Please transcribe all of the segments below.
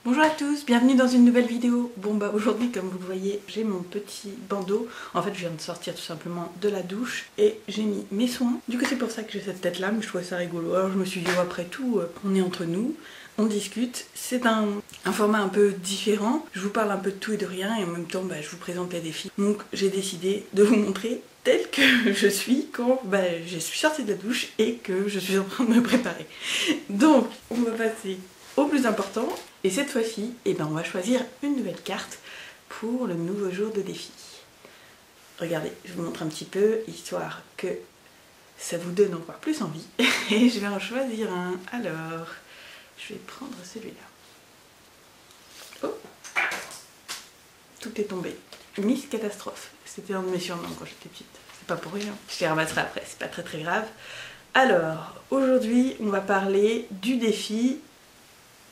Bonjour à tous, bienvenue dans une nouvelle vidéo. Bon bah aujourd'hui comme vous le voyez j'ai mon petit bandeau. En fait je viens de sortir tout simplement de la douche et j'ai mis mes soins. Du coup c'est pour ça que j'ai cette tête là, mais je trouvais ça rigolo. Alors je me suis dit oh, après tout on est entre nous, on discute. C'est un format un peu différent. Je vous parle un peu de tout et de rien et en même temps bah, je vous présente les défis. Donc j'ai décidé de vous montrer telle que je suis quand je suis sortie de la douche et que je suis en train de me préparer. Donc on va passer au plus important, et cette fois-ci, on va choisir une nouvelle carte pour le nouveau jour de défi. Regardez, je vous montre un petit peu, histoire que ça vous donne encore plus envie. Et je vais en choisir un. Alors, je vais prendre celui-là. Oh, tout est tombé. Miss Catastrophe, c'était un de mes surnoms quand j'étais petite. C'est pas pour rien. Je les ramasserai après, c'est pas très grave. Alors, aujourd'hui, on va parler du défi.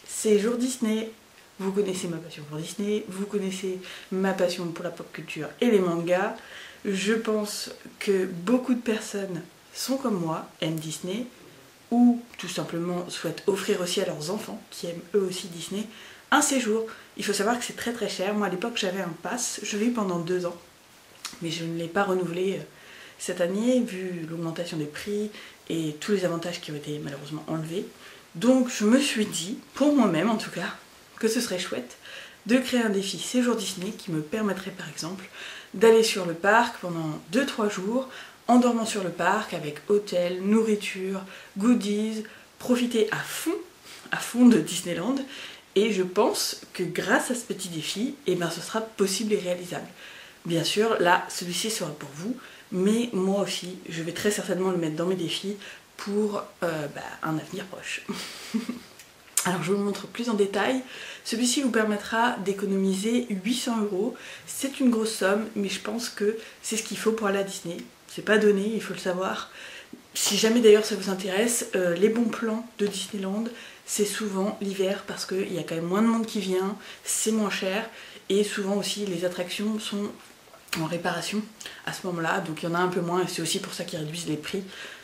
C'est jour Disney. Vous connaissez ma passion pour Disney, vous connaissez ma passion pour la pop culture et les mangas. Je pense que beaucoup de personnes sont comme moi, aiment Disney, ou tout simplement souhaitent offrir aussi à leurs enfants, qui aiment eux aussi Disney, un séjour. Il faut savoir que c'est très cher. Moi à l'époque j'avais un pass, je l'ai eu pendant 2 ans, mais je ne l'ai pas renouvelé cette année, vu l'augmentation des prix et tous les avantages qui ont été malheureusement enlevés. Donc je me suis dit, pour moi-même en tout cas, que ce serait chouette de créer un défi séjour Disney qui me permettrait par exemple d'aller sur le parc pendant 2-3 jours en dormant sur le parc avec hôtel, nourriture, goodies, profiter à fond de Disneyland. Et je pense que grâce à ce petit défi, ce sera possible et réalisable. Bien sûr, là, celui-ci sera pour vous, mais moi aussi, je vais très certainement le mettre dans mes défis pour un avenir proche. Alors je vous le montre plus en détail. Celui-ci vous permettra d'économiser 800 €. C'est une grosse somme, mais je pense que c'est ce qu'il faut pour aller à Disney. C'est pas donné, il faut le savoir. Si jamais d'ailleurs ça vous intéresse, les bons plans de Disneyland, c'est souvent l'hiver parce qu'il y a quand même moins de monde qui vient, c'est moins cher et souvent aussi les attractions sont en réparation à ce moment-là, donc il y en a un peu moins et c'est aussi pour ça qu'ils réduisent les prix.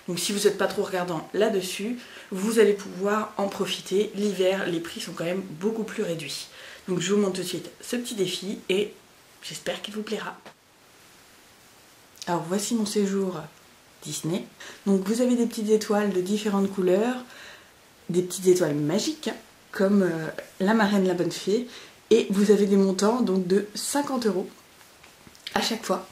Donc si vous n'êtes pas trop regardant là-dessus, vous allez pouvoir en profiter. L'hiver, les prix sont quand même beaucoup plus réduits. Donc je vous montre tout de suite ce petit défi et j'espère qu'il vous plaira. Alors voici mon séjour Disney. Donc vous avez des petites étoiles de différentes couleurs, des petites étoiles magiques comme la marraine, la bonne fée, et vous avez des montants donc de 50 € à chaque fois.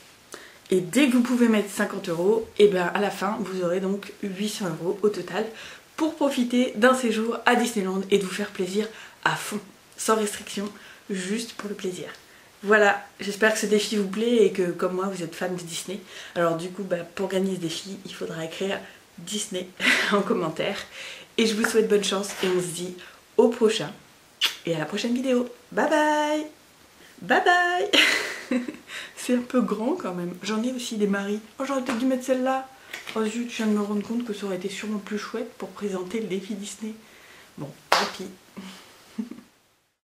Et dès que vous pouvez mettre 50 €, à la fin vous aurez donc 800 € au total pour profiter d'un séjour à Disneyland et de vous faire plaisir à fond, sans restriction, juste pour le plaisir. Voilà, j'espère que ce défi vous plaît et que comme moi vous êtes fan de Disney. Alors du coup pour gagner ce défi il faudra écrire Disney en commentaire. Et je vous souhaite bonne chance et on se dit au prochain et à la prochaine vidéo. Bye bye. Bye bye. C'est un peu grand quand même. J'en ai aussi des maris. Oh j'aurais peut-être dû mettre celle-là. Oh zut, je viens de me rendre compte que ça aurait été sûrement plus chouette pour présenter le défi Disney. Bon, tant pis.